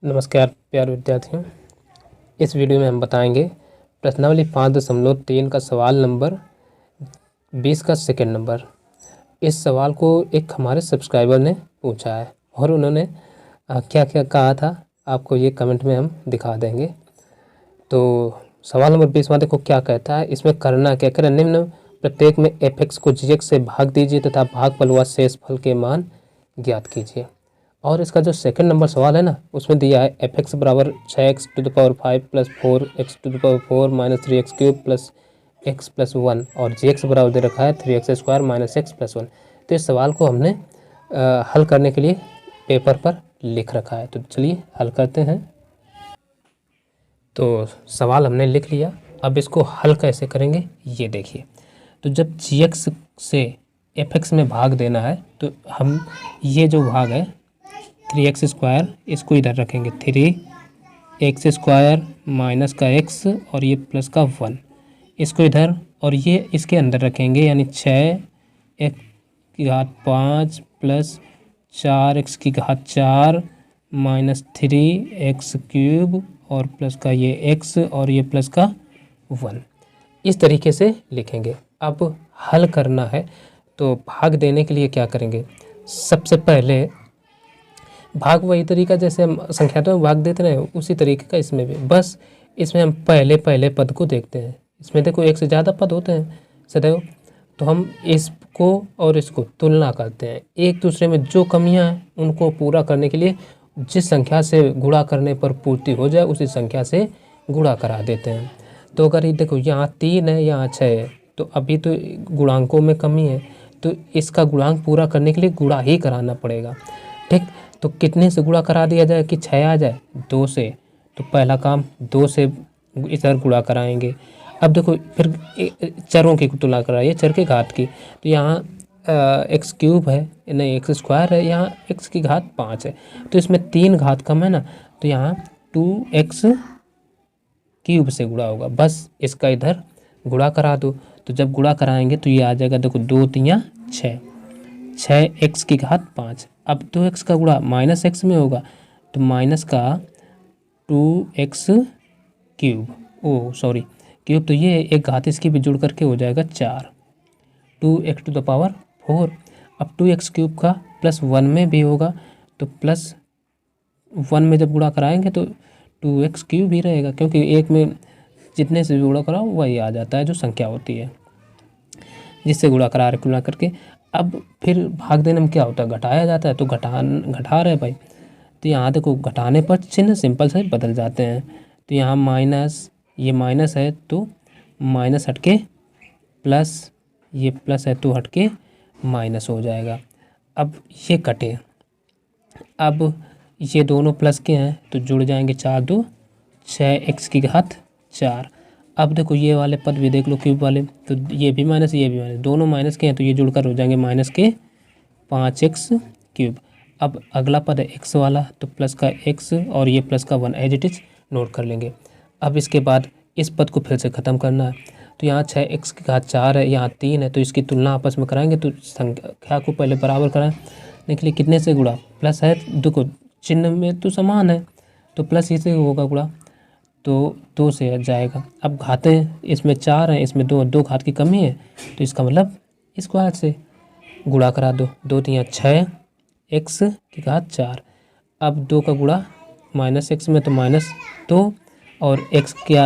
नमस्कार प्यारे विद्यार्थियों। इस वीडियो में हम बताएंगे प्रश्नावली 5.3 का सवाल नंबर 20 का सेकंड नंबर। इस सवाल को एक हमारे सब्सक्राइबर ने पूछा है और उन्होंने क्या क्या कहा था आपको ये कमेंट में हम दिखा देंगे। तो सवाल नंबर 20 में देखो क्या कहता है, इसमें करना क्या करें। निम्न प्रत्येक में f(x) को g(x) से भाग दीजिए तथा भागफल व शेष फल के मान ज्ञात कीजिए। और इसका जो सेकंड नंबर सवाल है ना, उसमें दिया है f(x) बराबर 6x⁵ plus 4x⁴ minus 3x³ plus x plus 1 और gx बराबर दे रखा है 3x² माइनस x प्लस 1। तो इस सवाल को हमने हल करने के लिए पेपर पर लिख रखा है। तो चलिए हल करते हैं। तो सवाल हमने लिख लिया, अब इसको हल कैसे करेंगे ये देखिए। तो जब gx से f(x) में भाग देना है तो हम ये जो भाग है 3x² इसको इधर रखेंगे, 3x² माइनस का x और ये प्लस का 1 इसको इधर और ये इसके अंदर रखेंगे, यानी 6x⁵ plus 4x⁴ minus 3x³ और प्लस का ये x और ये प्लस का 1 इस तरीके से लिखेंगे। अब हल करना है तो भाग देने के लिए क्या करेंगे, सबसे पहले भाग वही तरीका जैसे हम संख्यात्मक भाग देते हैं उसी तरीके का इसमें भी, बस इसमें हम पहले पद को देखते हैं। इसमें देखो एक से ज़्यादा पद होते हैं सदैव, तो हम इसको और इसको तुलना करते हैं, एक दूसरे में जो कमियां हैं उनको पूरा करने के लिए जिस संख्या से गुणा करने पर पूर्ति हो जाए उसी संख्या से गुणा करा देते हैं। तो अगर ये देखो यहाँ 3 है यहाँ 6 है, तो अभी तो गुणांकों में कमी है, तो इसका गुणांक पूरा करने के लिए गुणा ही कराना पड़ेगा। ठीक, तो कितने से गुणा करा दिया जाए कि 6 आ जाए, 2 से। तो पहला काम 2 से इधर गुणा कराएंगे। अब देखो फिर चरों की तुलना कराइए, चर के घात की। तो यहाँ x³ है नहीं x² है, यहाँ x⁵ है, तो इसमें 3 घात कम है ना, तो यहाँ 2x³ से गुणा होगा। बस इसका इधर गुणा करा दो। तो जब गुणा कराएंगे तो ये आ जाएगा, देखो 2 3 6, 6x⁵। अब 2x का गुणा माइनस x में होगा तो माइनस का 2x³ क्यूब, तो ये एक घात इसकी भी जुड़ करके हो जाएगा 4, 2x⁴। अब 2x³ का प्लस 1 में भी होगा तो प्लस 1 में जब गुणा कराएंगे तो 2x³ ही रहेगा, क्योंकि एक में जितने से गुणा कराओ वही आ जाता है जो संख्या होती है जिससे गुणा करके। अब फिर भाग देने में क्या होता है, घटाया जाता है, तो घटा रहे भाई। तो यहाँ देखो घटाने पर चिन्ह सिंपल से बदल जाते हैं। तो यहाँ माइनस, ये माइनस है तो माइनस हटके प्लस, ये प्लस है तो हटके माइनस हो जाएगा। अब ये कटे, अब ये दोनों प्लस के हैं तो जुड़ जाएंगे 4 2 6x⁴। अब देखो ये वाले पद भी देख लो क्यूब वाले, तो ये भी माइनस ये भी माइनस, दोनों माइनस के हैं तो ये जुड़कर हो जाएंगे माइनस के 5x³। अब अगला पद है x वाला, तो प्लस का x और ये प्लस का 1 एज इट इज नोट कर लेंगे। अब इसके बाद इस पद को फिर से ख़त्म करना है। तो यहाँ 6x⁴ है, यहाँ 3 है, तो इसकी तुलना आपस में कराएंगे तो संख्या को पहले बराबर कराने के लिए कितने से गुणा, प्लस है, देखो चिन्ह में तो समान है तो प्लस ही से होगा गुणा, तो 2 से जाएगा। अब घातें इसमें 4 हैं, इसमें 2 घात की कमी है, तो इसका मतलब स्क्वायर से गुणा करा दो, 2 3 6x⁴। अब 2 का गुणा माइनस x में तो माइनस 2 और x क्या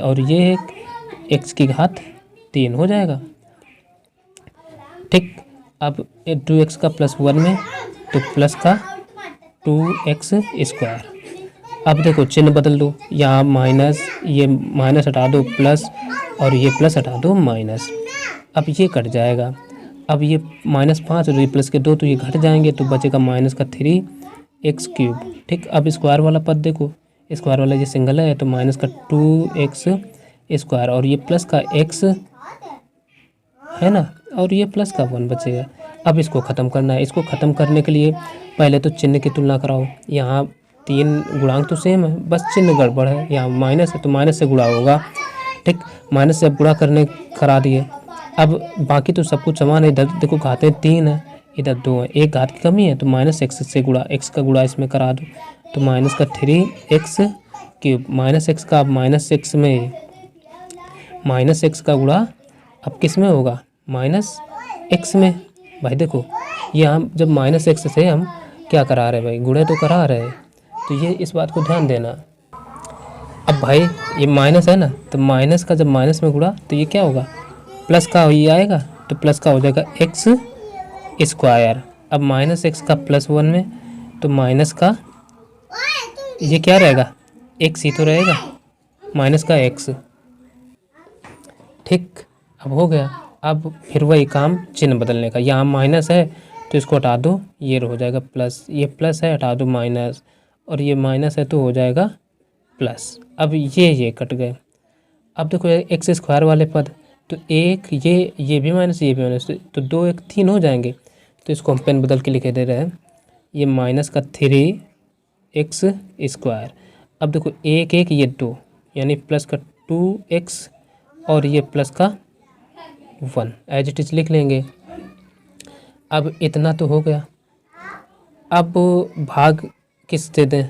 और ये x⁵ हो जाएगा। ठीक, अब 2x का प्लस 1 में तो प्लस का 2x²। अब देखो चिन्ह बदल दो, यहाँ माइनस, ये माइनस हटा दो प्लस और ये प्लस हटा दो माइनस। अब ये कट जाएगा, अब ये -5 और ये प्लस के 2 तो ये घट जाएंगे, तो बचेगा माइनस का 3x³। ठीक, अब स्क्वायर वाला पद देखो, स्क्वायर वाला ये सिंगल है तो माइनस का 2x² और ये प्लस का x है ना, और ये प्लस का 1 बचेगा। अब इसको ख़त्म करना है। इसको ख़त्म करने के लिए पहले तो चिन्ह की तुलना कराओ। यहाँ 3 गुणांक तो सेम है, बस चिन्ह गड़बड़ है, यहाँ माइनस है तो माइनस से गुणा होगा। ठीक, माइनस से अब गुणा करने करा दिए। अब बाकी तो सब कुछ समान है, इधर देखो घातें 3 है, इधर 2 है, एक घात की कमी है तो -x से गुणा, x का गुणा इसमें करा दो तो माइनस का 3x³ माइनस एक्स का, अब माइनस एक्स में माइनस एक्स का गुणा अब किस में होगा, माइनस एक्स में। भाई देखो ये हम जब माइनस एक्स से हम क्या करा रहे हैं भाई, गुणे तो करा रहे हैं, तो ये इस बात को ध्यान देना। अब भाई ये माइनस है ना, तो माइनस का जब माइनस में गुणा तो ये क्या होगा, प्लस का ये आएगा, तो प्लस का हो जाएगा x²। अब माइनस एक्स का +1 में, तो माइनस का ये क्या रहेगा, x ही तो रहेगा, माइनस का x। ठीक, अब हो गया। अब फिर वही काम चिन्ह बदलने का, यहाँ माइनस है तो इसको हटा दो, ये हो जाएगा प्लस, ये प्लस है हटा दो माइनस, और ये माइनस है तो हो जाएगा प्लस। अब ये कट गए। अब देखो x² वाले पद, तो एक ये भी माइनस, ये भी माइनस, तो 2 1 3 हो जाएंगे। तो इसको हम पेन बदल के लिखे दे रहे हैं, ये माइनस का 3x²। अब देखो 1 1 ये 2, यानी प्लस का 2x और ये प्लस का 1 एज इट इज लिख लेंगे। अब इतना तो हो गया। अब भाग किस से दें,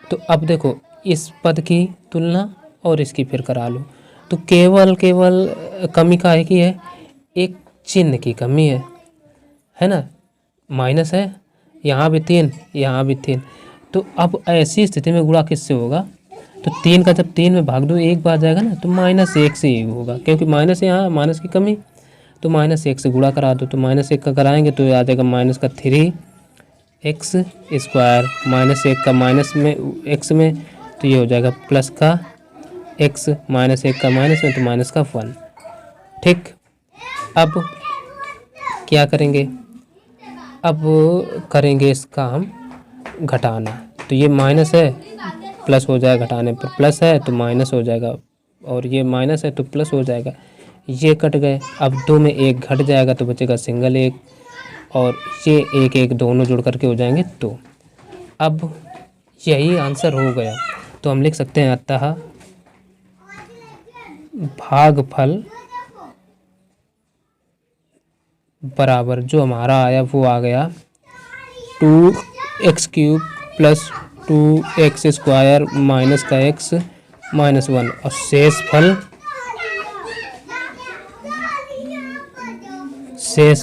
तो अब देखो इस पद की तुलना और इसकी फिर करा लो, तो केवल कमी का है कि है, एक चिन्ह की कमी है ना, माइनस है, यहाँ भी 3 यहाँ भी 3। तो अब ऐसी स्थिति में गुणा किससे होगा, तो 3 का जब 3 में भाग दो एक बार जाएगा ना, तो -1 से ही होगा, क्योंकि माइनस यहाँ माइनस की कमी, तो -1 से गुणा करा दो, तो -1 का कराएंगे तो आ जाएगा माइनस का 3x², -1 का माइनस में x में, तो ये हो जाएगा प्लस का x, -1 का माइनस में, तो माइनस का 1। ठीक, अब क्या करेंगे, अब करेंगे इसका हम घटाना, तो ये माइनस है प्लस हो जाएगा, घटाने पर प्लस है तो माइनस हो जाएगा, और ये माइनस है तो प्लस हो जाएगा, ये कट गए। अब 2 में 1 घट जाएगा तो बचेगा सिंगल 1, और ये 1 1 दोनों जुड़ करके हो जाएंगे 2। अब यही आंसर हो गया, तो हम लिख सकते हैं अतः भागफल बराबर, जो हमारा आया वो आ गया 2x³ + 2x² माइनस का x -1, और शेष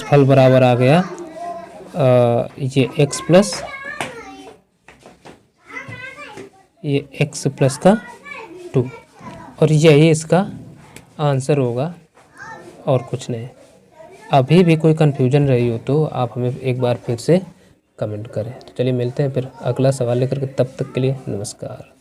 फल बराबर आ गया ये x प्लस का 2, और यही इसका आंसर होगा और कुछ नहीं। अभी भी कोई कन्फ्यूजन रही हो तो आप हमें एक बार फिर से कमेंट करें। तो चलिए मिलते हैं फिर अगला सवाल लेकर के, तब तक के लिए नमस्कार।